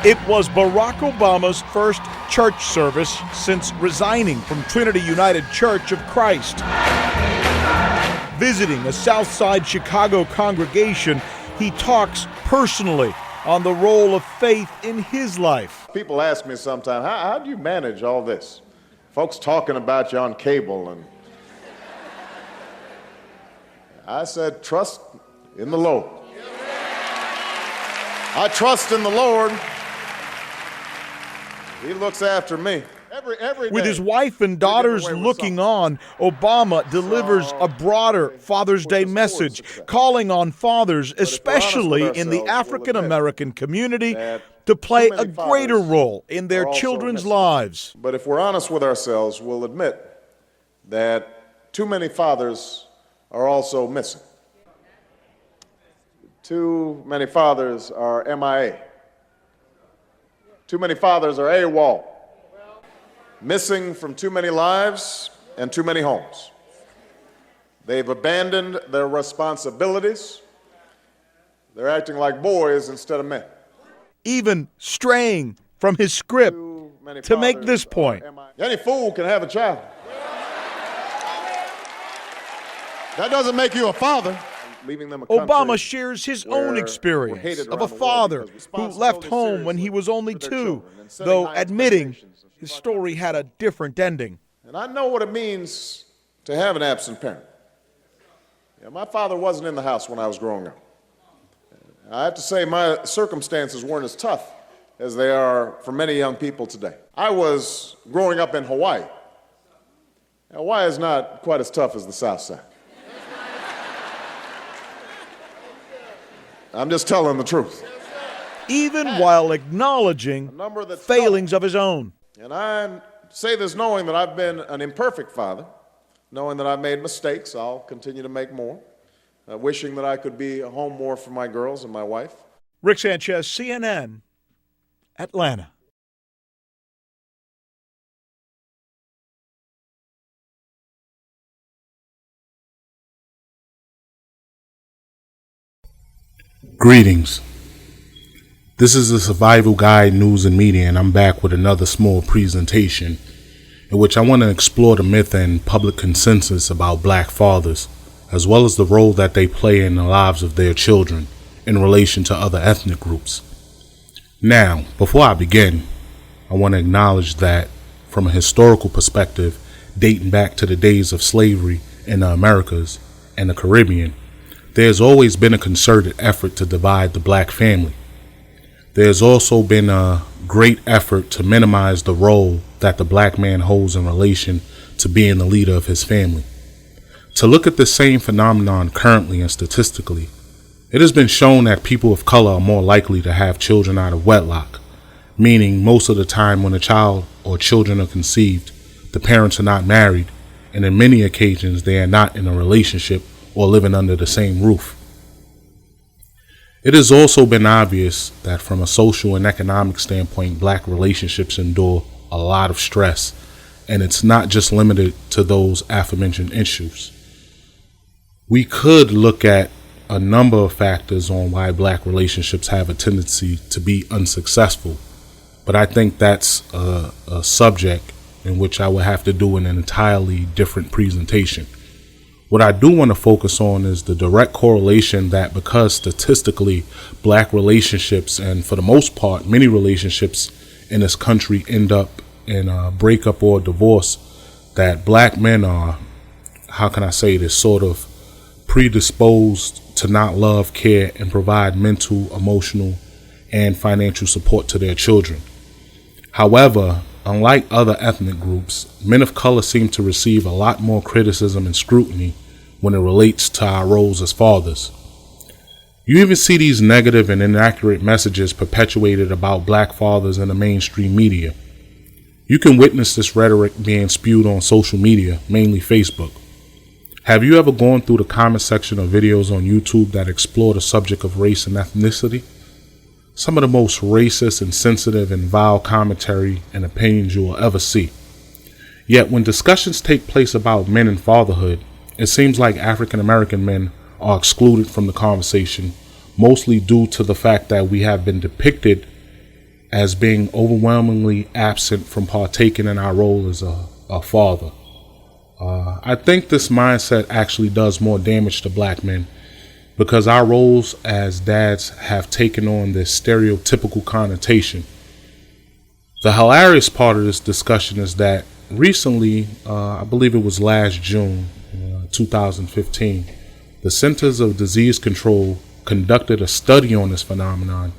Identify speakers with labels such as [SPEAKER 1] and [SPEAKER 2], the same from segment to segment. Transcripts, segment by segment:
[SPEAKER 1] It was Barack Obama's first church service since resigning from Trinity United Church of Christ. Visiting a Southside Chicago congregation, he talks personally on the role of faith in his life.
[SPEAKER 2] People ask me sometimes, how do you manage all this? Folks talking about you on cable, and I said, trust in the Lord. I trust in the Lord. He looks after me. Every day.
[SPEAKER 1] With his wife and daughters looking on, Obama delivers a broader Father's Day message, calling on fathers, especially in the African American community, to play a greater role in their children's lives.
[SPEAKER 2] But if we're honest with ourselves, we'll admit that too many fathers are also missing. Too many fathers are MIA. Too many fathers are AWOL. Missing from too many lives and too many homes. They've abandoned their responsibilities. They're acting like boys instead of men.
[SPEAKER 1] Even straying from his script to make this point.
[SPEAKER 2] Any fool can have a child. That doesn't make you a father.
[SPEAKER 1] Obama shares his own experience of a father who left home when he was only 2, though admitting his story had a different ending.
[SPEAKER 2] And I know what it means to have an absent parent. My father wasn't in the house when I was growing up. I have to say my circumstances weren't as tough as they are for many young people today. I was growing up in Hawaii. Hawaii is not quite as tough as the South Side. I'm just telling the truth.
[SPEAKER 1] Even while acknowledging failings of his own.
[SPEAKER 2] And I say this knowing that I've been an imperfect father, knowing that I've made mistakes. I'll continue to make more, wishing that I could be home more for my girls and my wife.
[SPEAKER 1] Rick Sanchez, CNN, Atlanta.
[SPEAKER 3] Greetings. This is the Survival Guide News and Media, and I'm back with another small presentation in which I want to explore the myth and public consensus about black fathers, as well as the role that they play in the lives of their children in relation to other ethnic groups. Now, before I begin, I want to acknowledge that from a historical perspective, dating back to the days of slavery in the Americas and the Caribbean, there's always been a concerted effort to divide the black family. There's also been a great effort to minimize the role that the black man holds in relation to being the leader of his family. To look at the same phenomenon currently and statistically, it has been shown that people of color are more likely to have children out of wedlock, meaning most of the time when a child or children are conceived, the parents are not married, and in many occasions they are not in a relationship or living under the same roof. It has also been obvious that from a social and economic standpoint, black relationships endure a lot of stress, and it's not just limited to those aforementioned issues. We could look at a number of factors on why black relationships have a tendency to be unsuccessful, but I think that's a subject in which I would have to do an entirely different presentation. What I do want to focus on is the direct correlation that because statistically black relationships, and for the most part many relationships in this country end up in a breakup or divorce, that black men are, how can I say this, sort of predisposed to not love, care, and provide mental, emotional, and financial support to their children. However, unlike other ethnic groups, men of color seem to receive a lot more criticism and scrutiny when it relates to our roles as fathers. You even see these negative and inaccurate messages perpetuated about black fathers in the mainstream media. You can witness this rhetoric being spewed on social media, mainly Facebook. Have you ever gone through the comment section of videos on YouTube that explore the subject of race and ethnicity? Some of the most racist, insensitive, and vile commentary and opinions you will ever see. Yet when discussions take place about men and fatherhood, it seems like African American men are excluded from the conversation, mostly due to the fact that we have been depicted as being overwhelmingly absent from partaking in our role as a father. I think this mindset actually does more damage to black men because our roles as dads have taken on this stereotypical connotation. The hilarious part of this discussion is that recently, I believe it was last June, 2015, the Centers of Disease Control conducted a study on this phenomenon,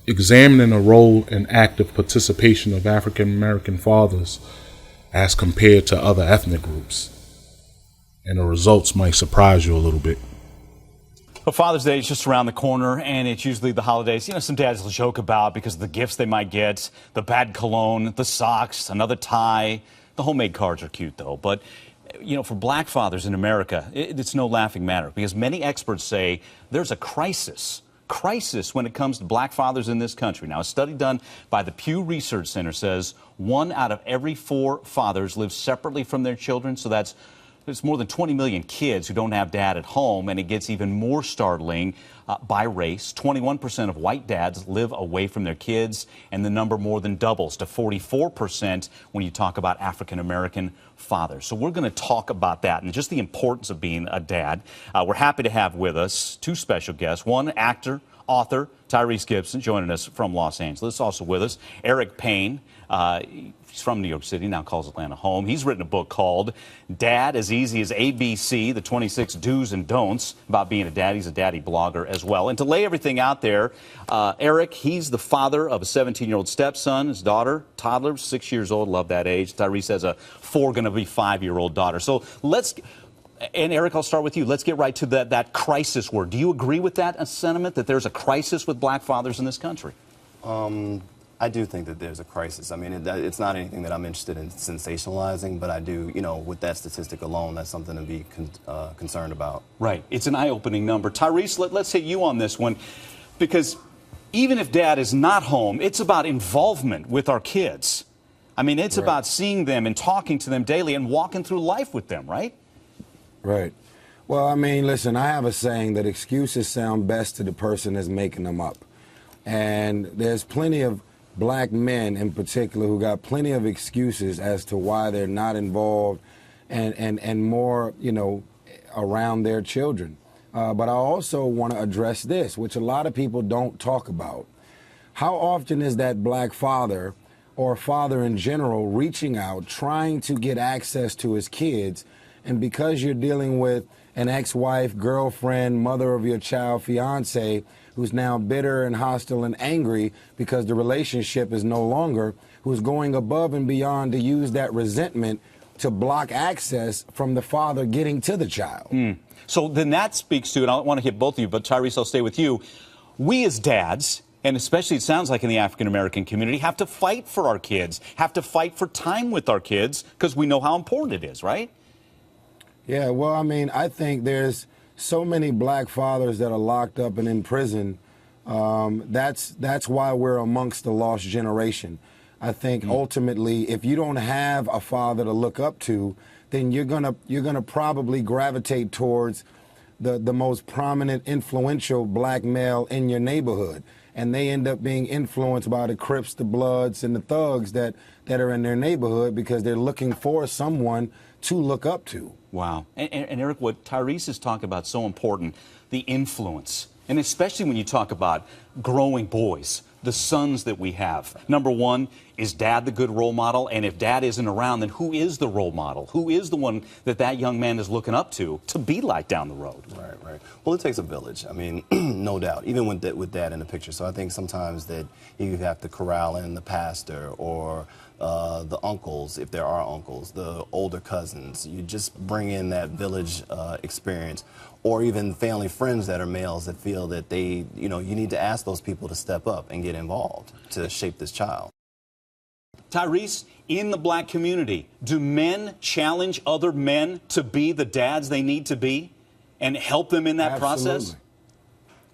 [SPEAKER 3] examining the role and active participation of African American fathers as compared to other ethnic groups. And the results might surprise you a little bit.
[SPEAKER 4] Well, Father's Day is just around the corner, and it's usually the holidays. You know, some dads will joke about because of the gifts they might get, the bad cologne, the socks, another tie. The homemade cards are cute, though. But, you know, for black fathers in America, it's no laughing matter because many experts say there's a crisis when it comes to black fathers in this country. Now, a study done by the Pew Research Center says 1 out of every 4 fathers live separately from their children. So there's more than 20 million kids who don't have dad at home, and it gets even more startling by race. 21% of white dads live away from their kids, and the number more than doubles to 44% when you talk about African American fathers. So we're going to talk about that and just the importance of being a dad. We're happy to have with us 2 special guests. One, actor, author Tyrese Gibson, joining us from Los Angeles. Also with us, Eric Payne. He's from New York City, now calls Atlanta home. He's written a book called Dad as Easy as ABC, the 26 Do's and Don'ts about being a dad. He's a daddy blogger as well. And to lay everything out there, Eric, he's the father of a 17-year-old stepson. His daughter, toddler, 6 years old, love that age. Tyrese has a 4-going-to-be-5-year-old daughter. So and Eric, I'll start with you. Let's get right to that crisis word. Do you agree with that sentiment, that there's a crisis with black fathers in this country?
[SPEAKER 5] I do think that there's a crisis. I mean, it's not anything that I'm interested in sensationalizing, but I do, you know, with that statistic alone, that's something to be concerned about.
[SPEAKER 4] Right. It's an eye-opening number. Tyrese, let's hit you on this one, because even if dad is not home, it's about involvement with our kids. I mean, it's about seeing them and talking to them daily and walking through life with them, right?
[SPEAKER 6] Right. Well, I mean, listen, I have a saying that excuses sound best to the person that's making them up. And there's plenty of black men in particular who got plenty of excuses as to why they're not involved and more, you know, around their children. But I also want to address this, which a lot of people don't talk about. How often is that black father or father in general reaching out, trying to get access to his kids, and because you're dealing with an ex-wife, girlfriend, mother of your child, fiance, who's now bitter and hostile and angry because the relationship is no longer, who's going above and beyond to use that resentment to block access from the father getting to the child.
[SPEAKER 4] So then that speaks to, and I want to hit both of you, but Tyrese, I'll stay with you. We as dads, and especially it sounds like in the African American community, have to fight for our kids, have to fight for time with our kids because we know how important it is, right?
[SPEAKER 6] Yeah, well, I mean, I think there's so many black fathers that are locked up and in prison. That's why we're amongst the lost generation. I think ultimately, if you don't have a father to look up to, then you're gonna probably gravitate towards the most prominent, influential black male in your neighborhood, and they end up being influenced by the Crips, the Bloods, and the thugs that are in their neighborhood because they're looking for someone to look up to.
[SPEAKER 4] Wow. And Eric, what Tyrese is talking about is so important, the influence. And especially when you talk about growing boys, the sons that we have. Number one, is dad the good role model? And if dad isn't around, then who is the role model? Who is the one that young man is looking up to be like down the road?
[SPEAKER 5] Right. Well, it takes a village. I mean, no doubt, even with dad in the picture. So I think sometimes that you have to corral in the pastor or the uncles, if there are uncles, the older cousins. You just bring in that village experience, or even family friends that are males that feel that they, you need to ask those people to step up and get involved to shape this child.
[SPEAKER 4] Tyrese, in the black community, do men challenge other men to be the dads they need to be and help them in that process?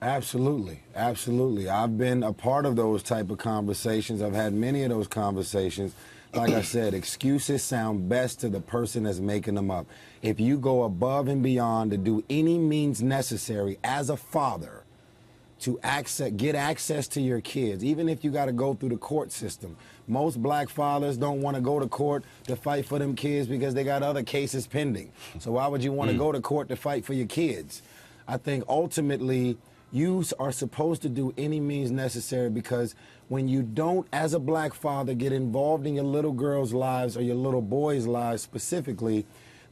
[SPEAKER 6] Absolutely. I've been a part of those type of conversations. I've had many of those conversations. Like I said, excuses sound best to the person that's making them up. If you go above and beyond to do any means necessary as a father to get access to your kids, even if you got to go through the court system. Most black fathers don't want to go to court to fight for them kids because they got other cases pending. So why would you want to go to court to fight for your kids? I think ultimately you are supposed to do any means necessary, because when you don't, as a black father, get involved in your little girls' lives or your little boys' lives specifically,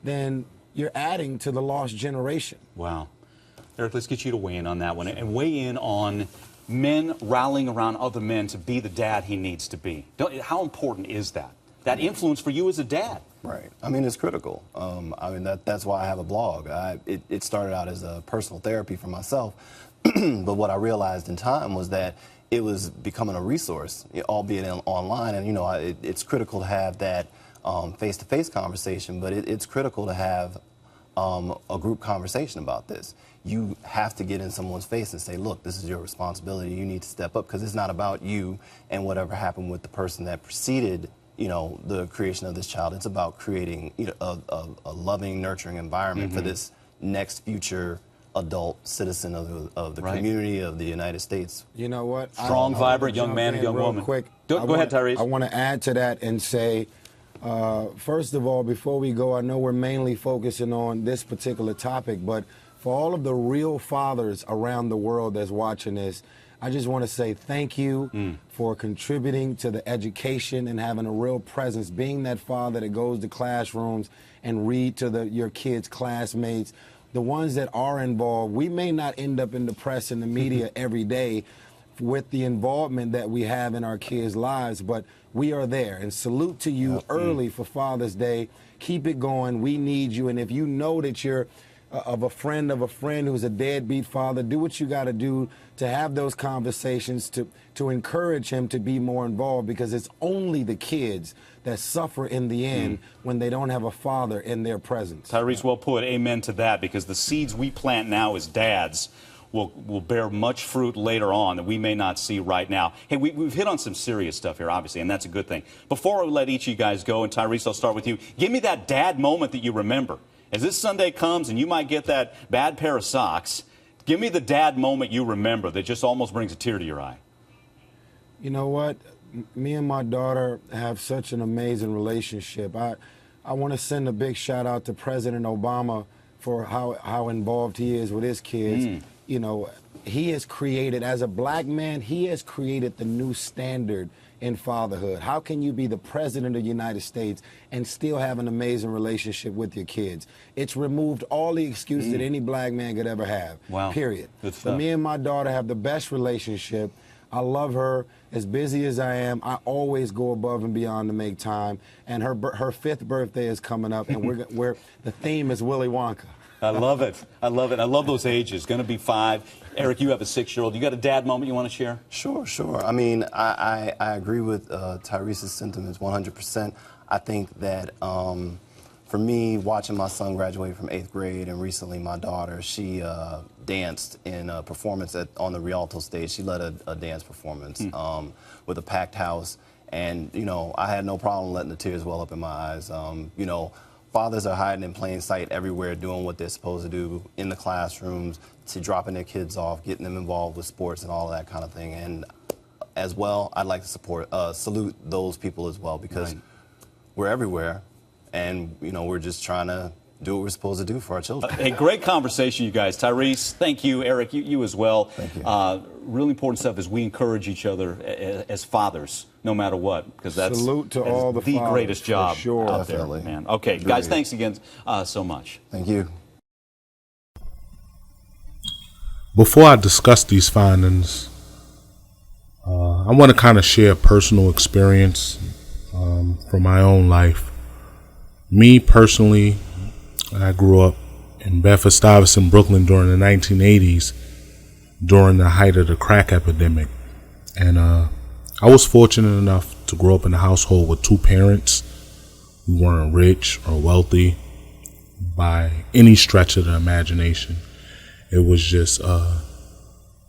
[SPEAKER 6] then you're adding to the lost generation.
[SPEAKER 4] Wow. Eric, let's get you to weigh in on that one, and weigh in on men rallying around other men to be the dad he needs to be. How important is that? That influence for you as a dad?
[SPEAKER 5] Right. I mean, it's critical. I mean, that's why I have a blog. It started out as a personal therapy for myself, but what I realized in time was that it was becoming a resource, albeit online, and, you know, it's critical to have that face-to-face conversation, but it's critical to have a group conversation about this. You have to get in someone's face and say, look, this is your responsibility. You need to step up, because it's not about you and whatever happened with the person that preceded, you know, the creation of this child. It's about creating, you know, a loving, nurturing environment for this next future adult citizen of the community of the United States.
[SPEAKER 6] You know what?
[SPEAKER 4] Strong, vibrant young man and young woman.
[SPEAKER 6] Quick.
[SPEAKER 4] Go ahead, Tyrese.
[SPEAKER 6] I want to add to that and say, first of all, before we go, I know we're mainly focusing on this particular topic, but for all of the real fathers around the world that's watching this, I just want to say thank you for contributing to the education and having a real presence, being that father that goes to classrooms and read to your kids' classmates. The ones that are involved, we may not end up in the press and the media every day with the involvement that we have in our kids' lives, but we are there. And salute to you early for Father's Day. Keep it going. We need you. And if you know that you're of a friend who's a deadbeat father, do what you got to do to have those conversations to encourage him to be more involved, because it's only the kids that suffer in the end when they don't have a father in their presence.
[SPEAKER 4] Tyrese, well put. Amen to that, because the seeds we plant now as dads will bear much fruit later on that we may not see right now. Hey, we've hit on some serious stuff here, obviously, and that's a good thing. Before I let each of you guys go, and Tyrese, I'll start with you. Give me that dad moment that you remember. As this Sunday comes and you might get that bad pair of socks, give me the dad moment you remember that just almost brings a tear to your eye.
[SPEAKER 6] You know what? Me and my daughter have such an amazing relationship. I want to send a big shout out to President Obama for how involved he is with his kids. You know, he has created, as a black man, he has created the new standard in fatherhood. How can you be the president of the United States and still have an amazing relationship with your kids? It's removed all the excuses that any black man could ever have.
[SPEAKER 4] Wow.
[SPEAKER 6] Period.
[SPEAKER 4] Good
[SPEAKER 6] So
[SPEAKER 4] stuff.
[SPEAKER 6] me and my daughter have the best relationship. I love her. As busy as I am, I always go above and beyond to make time. And her 5th birthday is coming up, and the theme is Willy Wonka.
[SPEAKER 4] I love it. I love it. I love those ages. Going to be 5. Eric, you have a 6-year-old. You got a dad moment you want to share?
[SPEAKER 5] Sure. I mean, I agree with Tyrese's sentiments 100%. I think that for me, watching my son graduate from 8th grade, and recently my daughter, she danced in a performance on the Rialto stage. She led a dance performance with a packed house. And, you know, I had no problem letting the tears well up in my eyes. You know, fathers are hiding in plain sight everywhere, doing what they're supposed to do in the classrooms, to dropping their kids off, getting them involved with sports and all of that kind of thing. And as well, I'd like to salute those people as well, because we're everywhere, and, you know, we're just trying to do what we're supposed to do for our children.
[SPEAKER 4] Hey, great conversation, you guys. Tyrese, thank you. Eric, you as well.
[SPEAKER 5] Thank you.
[SPEAKER 4] Really important stuff as we encourage each other as fathers, no matter what, because that's
[SPEAKER 6] Salute to all the fathers,
[SPEAKER 4] greatest job
[SPEAKER 6] for sure.
[SPEAKER 4] out
[SPEAKER 5] Definitely.
[SPEAKER 4] there, man. Okay, guys, thanks again so much.
[SPEAKER 5] Thank you.
[SPEAKER 3] Before I discuss these findings, I want to kind of share a personal experience from my own life. Me personally, I grew up in Bedford-Stuyvesant, Brooklyn during the 1980s, during the height of the crack epidemic. And I was fortunate enough to grow up in a household with 2 parents who weren't rich or wealthy by any stretch of the imagination. It was just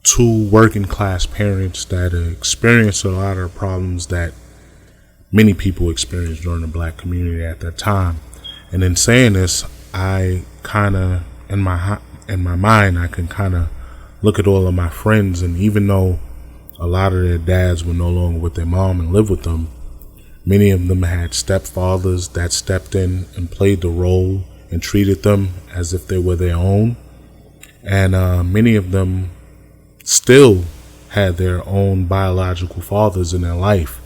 [SPEAKER 3] 2 working class parents that experienced a lot of the problems that many people experienced during the black community at that time. And in saying this, I kind of, in my mind, I can kind of look at all of my friends, and even though a lot of their dads were no longer with their mom and lived with them, many of them had stepfathers that stepped in and played the role and treated them as if they were their own. And many of them still had their own biological fathers in their life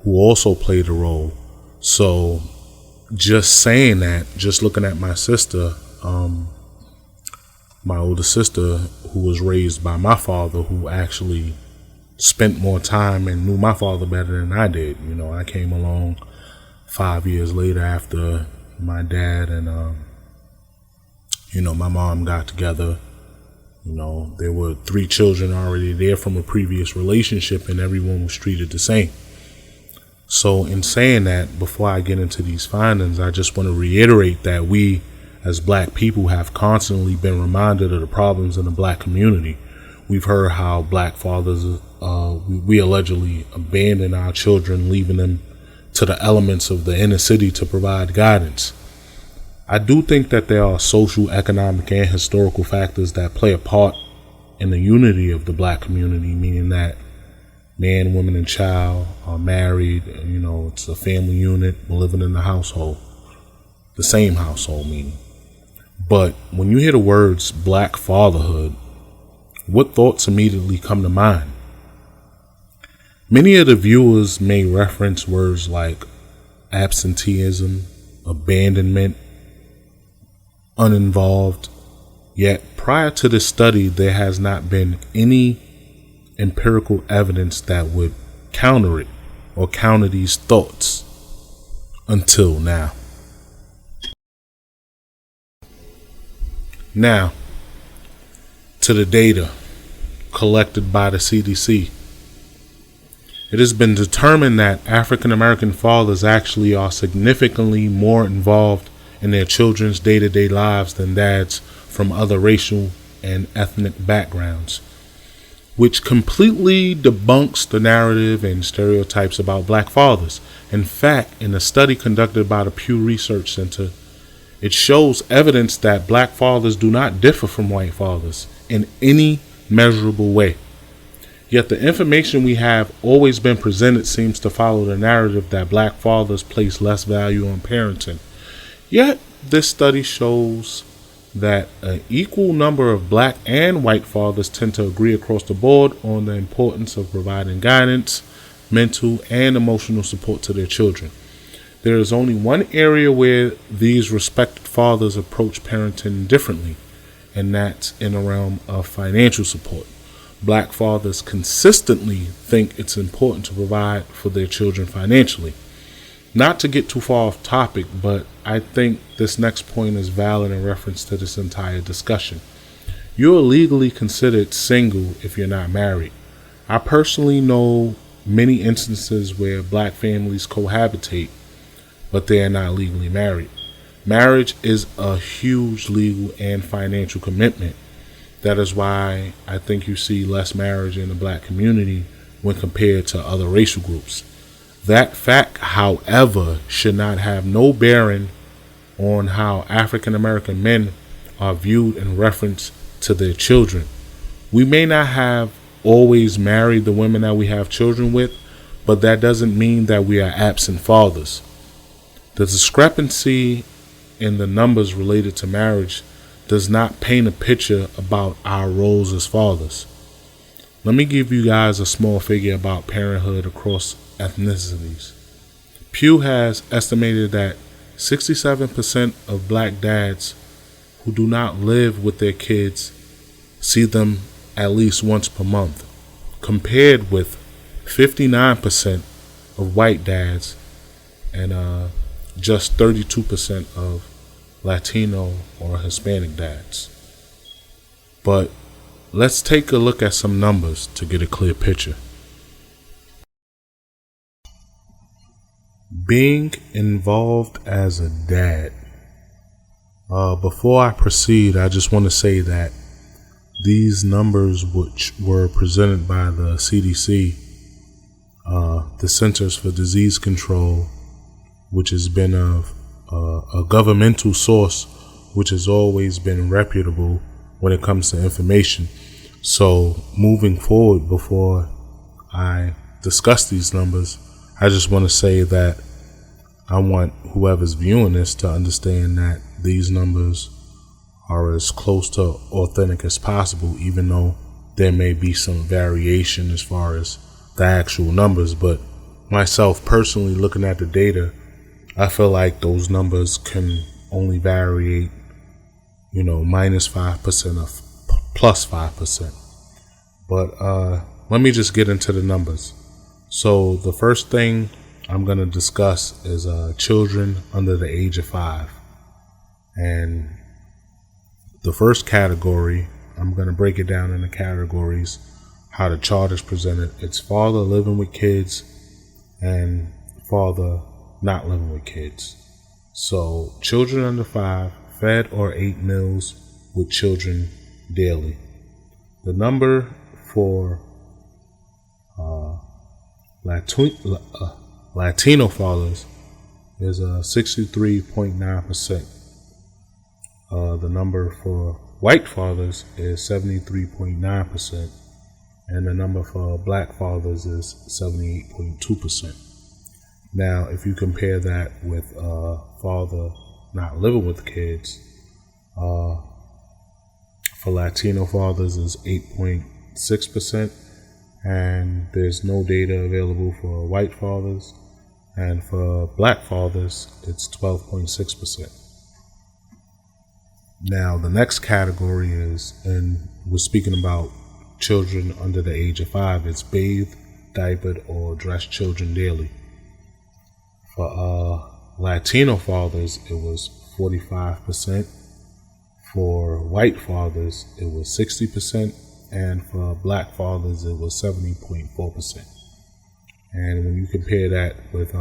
[SPEAKER 3] who also played a role. So just saying that, just looking at my sister, my older sister, who was raised by my father, who actually spent more time and knew my father better than I did. You know, I came along 5 years later after my dad and, my mom got together. You know, there were 3 children already there from a previous relationship, and everyone was treated the same. So in saying that, before I get into these findings, I just want to reiterate that we as black people have constantly been reminded of the problems in the black community. We've heard how black fathers, we allegedly abandon our children, leaving them to the elements of the inner city to provide guidance. I do think that there are social, economic, and historical factors that play a part in the unity of the black community, meaning that man, woman, and child are married. You know, it's a family unit. We're living in the household, the same household, meaning. But when you hear the words black fatherhood, what thoughts immediately come to mind? Many of the viewers may reference words like absenteeism, abandonment, uninvolved. Yet prior to this study, there has not been any empirical evidence that would counter it or counter these thoughts until now. Now, to the data collected by the CDC. It has been determined that African American fathers actually are significantly more involved in their children's day-to-day lives than dads from other racial and ethnic backgrounds, which completely debunks the narrative and stereotypes about black fathers. In fact, in a study conducted by the Pew Research Center, it shows evidence that black fathers do not differ from white fathers in any measurable way. Yet the information we have always been presented seems to follow the narrative that black fathers place less value on parenting. Yet this study shows that an equal number of black and white fathers tend to agree across the board on the importance of providing guidance, mental and emotional support to their children. There is only one area where these respected fathers approach parenting differently, and that's in the realm of financial support. Black fathers consistently think it's important to provide for their children financially. Not to get too far off topic, but I think this next point is valid in reference to this entire discussion. You're legally considered single if you're not married. I personally know many instances where black families cohabitate, but they are not legally married. Marriage is a huge legal and financial commitment. That is why I think you see less marriage in the black community when compared to other racial groups. That fact, however, should not have no bearing on how African American men are viewed in reference to their children. We may not have always married the women that we have children with, but that doesn't mean that we are absent fathers. The discrepancy in the numbers related to marriage does not paint a picture about our roles as fathers. Let me give you guys a small figure about parenthood across ethnicities. Pew has estimated that 67% of black dads who do not live with their kids see them at least once per month, compared with 59% of white dads and just 32% of Latino or Hispanic dads. But let's take a look at some numbers to get a clear picture. Being involved as a dad. Before I proceed, I just want to say that these numbers, which were presented by the CDC, the Centers for Disease Control, which has been a governmental source which has always been reputable when it comes to information, So moving forward, before I discuss these numbers, I just want to say that I want whoever's viewing this to understand that these numbers are as close to authentic as possible, even though there may be some variation as far as the actual numbers. But myself personally, looking at the data, I feel like those numbers can only vary, minus 5% or plus 5%. But let me just get into the numbers. So the first thing I'm going to discuss is children under the age of 5. And the first category, I'm going to break it down into categories, how the chart is presented. It's father living with kids and father not living with kids. So children under 5 fed or ate meals with children daily. The number for Latino fathers is 63.9%. The number for white fathers is 73.9%, and the number for black fathers is 78.2%. Now, if you compare that with father not living with kids, for Latino fathers is 8.6%, and there's no data available for white fathers, and for black fathers it's 12.6%. Now, the next category is, and we're speaking about children under the age of 5, it's bathed, diapered, or dressed children daily. For Latino fathers, it was 45%. For white fathers, it was 60%. And for black fathers, it was 70.4%. And when you compare that with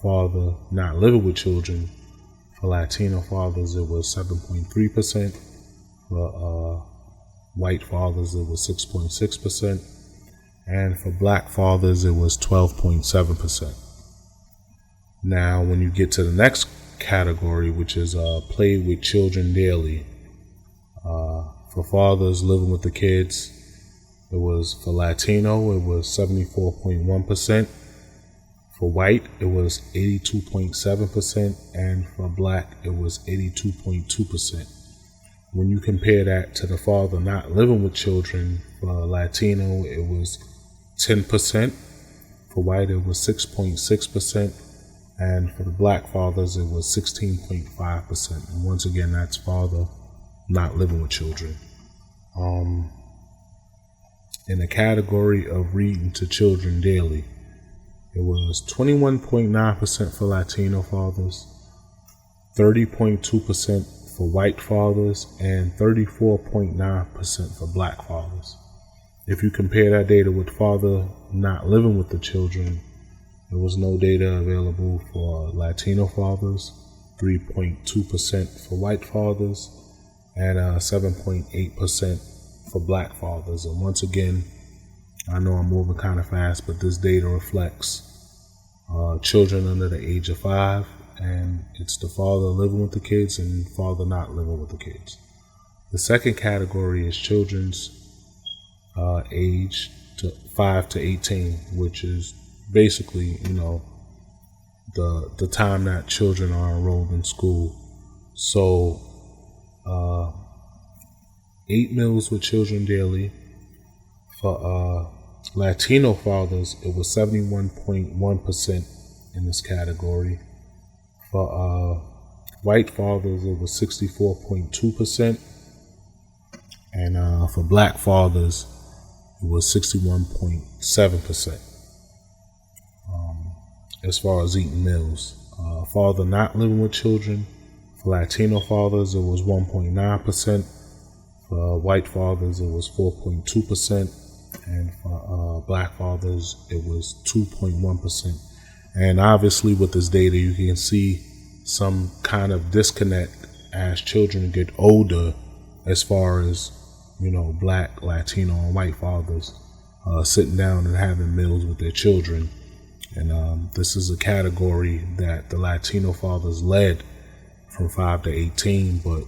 [SPEAKER 3] father not living with children, for Latino fathers, it was 7.3%. For white fathers, it was 6.6%. And for black fathers, it was 12.7%. Now, when you get to the next category, which is play with children daily, for fathers living with the kids, it was, for Latino, it was 74.1%. For white, it was 82.7%, and for black, it was 82.2%. When you compare that to the father not living with children, for Latino, it was 10%. For white, it was 6.6%. And for the black fathers, it was 16.5%. And once again, that's father not living with children. In the category of reading to children daily, it was 21.9% for Latino fathers, 30.2% for white fathers, and 34.9% for black fathers. If you compare that data with father not living with the children, there was no data available for Latino fathers, 3.2% for white fathers, and 7.8% for black fathers. And once again, I know I'm moving kind of fast, but this data reflects children under the age of 5, and it's the father living with the kids and father not living with the kids. The second category is children's age to 5 to 18, which is basically, the time that children are enrolled in school. So 8 meals with children daily. For Latino fathers, it was 71.1% in this category. For white fathers, it was 64.2%. And for black fathers, it was 61.7%. As far as eating meals, father not living with children, for Latino fathers, it was 1.9%. For white fathers, it was 4.2%. And for black fathers, it was 2.1%. And obviously with this data, you can see some kind of disconnect as children get older, as far as, black, Latino, and white fathers sitting down and having meals with their children. And this is a category that the Latino fathers led from 5 to 18, but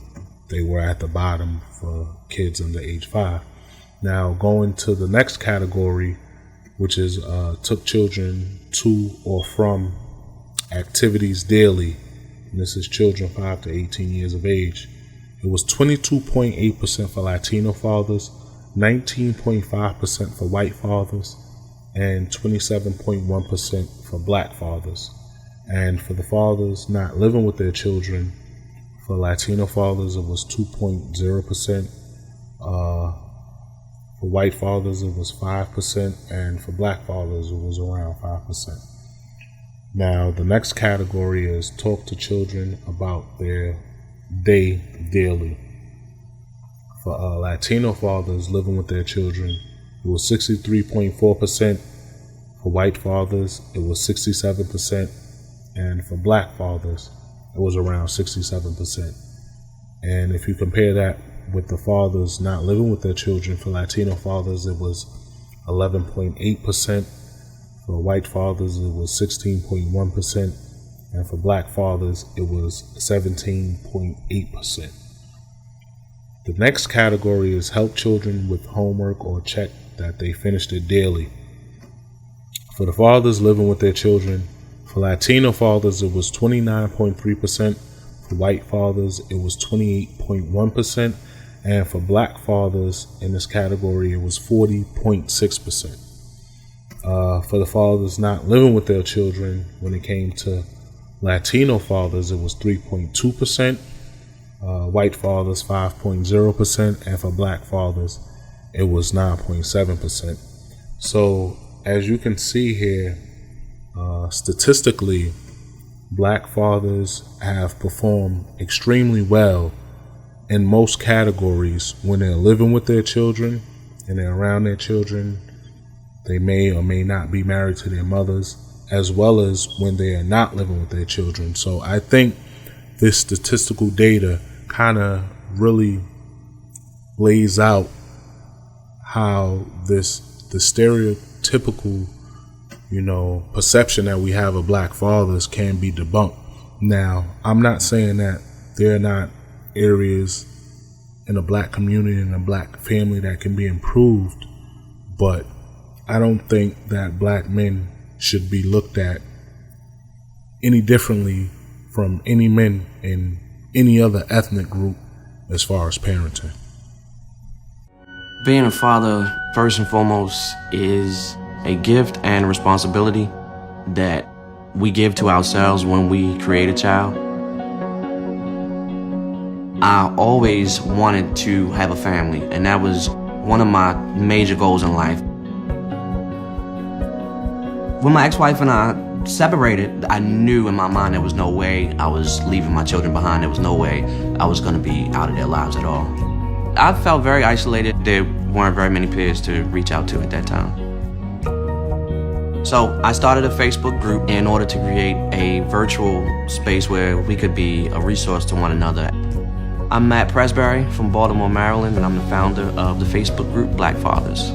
[SPEAKER 3] they were at the bottom for kids under age 5. Now, going to the next category, which is took children to or from activities daily. And this is children 5 to 18 years of age. It was 22.8% for Latino fathers, 19.5% for white fathers, and 27.1% for black fathers. And for the fathers not living with their children, for Latino fathers, it was 2.0%. For white fathers, it was 5%, and for black fathers, it was around 5%. Now, the next category is talk to children about their day daily. For Latino fathers living with their children, it was 63.4%. For white fathers, it was 67%. And for black fathers, it was around 67%. And if you compare that with the fathers not living with their children, for Latino fathers, it was 11.8%. For white fathers, it was 16.1%. And for black fathers, it was 17.8%. The next category is help children with homework or check that they finished it daily. For the fathers living with their children, for Latino fathers, it was 29.3%. For white fathers, it was 28.1%. And for black fathers in this category, it was 40.6%. For the fathers not living with their children, when it came to Latino fathers, it was 3.2%. White fathers, 5.0%. And for black fathers, it was 9.7%. So as you can see here, statistically, black fathers have performed extremely well in most categories when they're living with their children and they're around their children. They may or may not be married to their mothers, as well as when they are not living with their children. So I think this statistical data kind of really lays out how the stereotypical, perception that we have of black fathers can be debunked. Now, I'm not saying that there are not areas in a black community and a black family that can be improved, but I don't think that black men should be looked at any differently from any men in any other ethnic group as far as parenting.
[SPEAKER 7] Being a father, first and foremost, is a gift and a responsibility that we give to ourselves when we create a child. I always wanted to have a family, and that was one of my major goals in life. When my ex-wife and I separated, I knew in my mind there was no way I was leaving my children behind. There was no way I was going to be out of their lives at all. I felt very isolated. There weren't very many peers to reach out to at that time. So I started a Facebook group in order to create a virtual space where we could be a resource to one another. I'm Matt Presbury from Baltimore, Maryland, and I'm the founder of the Facebook group Black Fathers.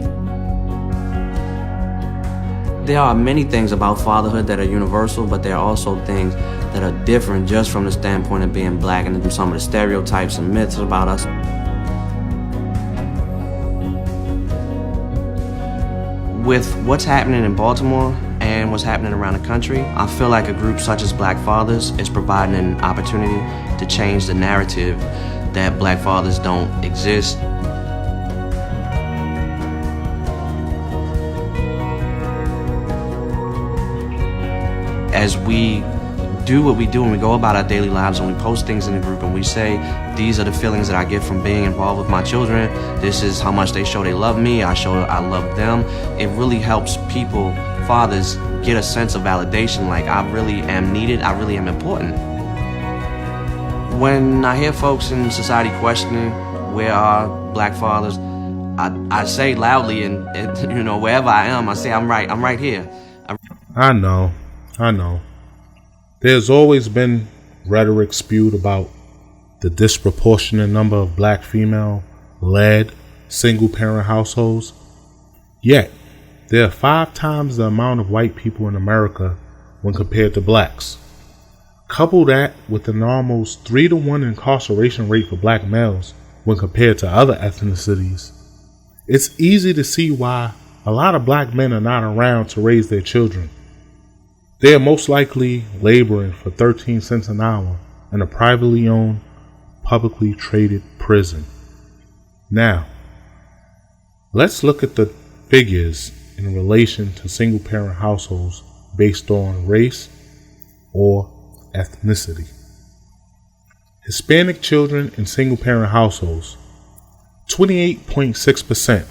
[SPEAKER 7] There are many things about fatherhood that are universal, but there are also things that are different just from the standpoint of being black and some of the stereotypes and myths about us. With what's happening in Baltimore and what's happening around the country, I feel like a group such as Black Fathers is providing an opportunity to change the narrative that black fathers don't exist. As we do what we do and we go about our daily lives and we post things in the group and we say, these are the feelings that I get from being involved with my children, this is how much they show they love me, I show I love them, it really helps people, fathers, get a sense of validation, like I really am needed, I really am important. When I hear folks in society questioning where are black fathers, I say loudly and wherever I am, I say I'm right here.
[SPEAKER 3] I know. There's always been rhetoric spewed about the disproportionate number of black female-led single-parent households. Yet, there are 5 times the amount of white people in America when compared to blacks. Couple that with an almost 3-to-1 incarceration rate for black males when compared to other ethnicities, it's easy to see why a lot of black men are not around to raise their children. They are most likely laboring for 13 cents an hour in a privately owned, publicly traded prison. Now, let's look at the figures in relation to single-parent households based on race or ethnicity. Hispanic children in single-parent households, 28.6%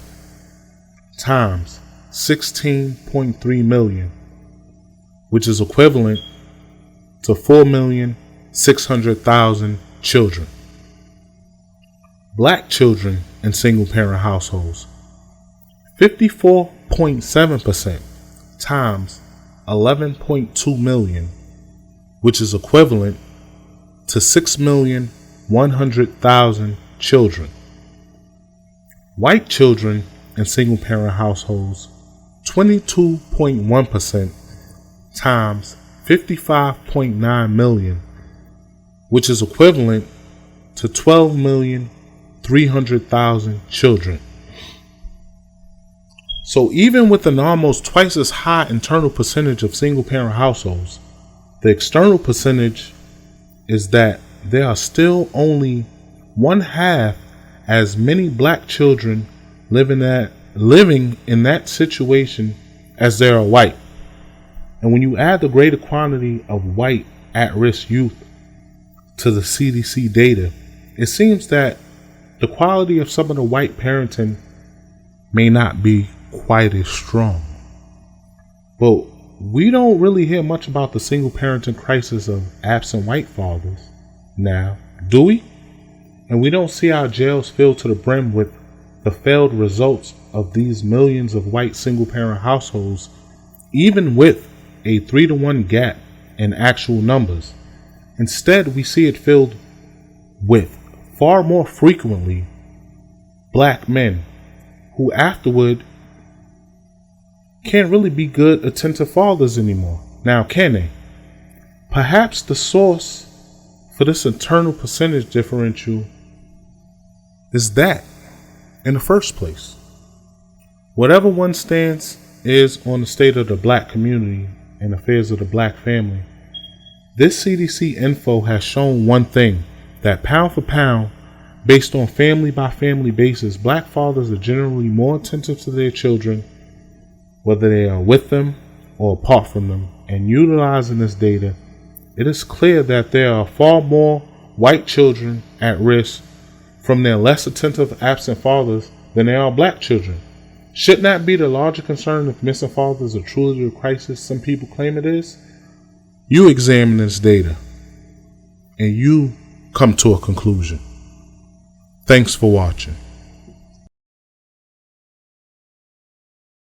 [SPEAKER 3] times 16.3 million, which is equivalent to 4,600,000 children. Black children in single-parent households, 54.7% times 11.2 million, which is equivalent to 6,100,000 children. White children in single-parent households, 22.1% times 55.9 million, which is equivalent to 12,300,000 children. So even with an almost twice as high internal percentage of single-parent households, the external percentage is that there are still only one half as many black children living in that situation as there are white. And when you add the greater quantity of white at-risk youth to the CDC data, it seems that the quality of some of the white parenting may not be quite as strong. But we don't really hear much about the single parenting crisis of absent white fathers now, do we? And we don't see our jails filled to the brim with the failed results of these millions of white single parent households, even with a 3-to-1 gap in actual numbers. Instead, we see it filled with, far more frequently, black men who afterward can't really be good attentive fathers anymore. Now, can they? Perhaps the source for this internal percentage differential is that in the first place. Whatever one's stance is on the state of the black community and affairs of the black family, this CDC info has shown one thing, that pound for pound, based on family by family basis, black fathers are generally more attentive to their children, whether they are with them or apart from them. And utilizing this data, it is clear that there are far more white children at risk from their less attentive absent fathers than there are black children. Shouldn't that be the larger concern if missing fathers are truly the crisis some people claim it is? You examine this data and you come to a conclusion. Thanks for watching.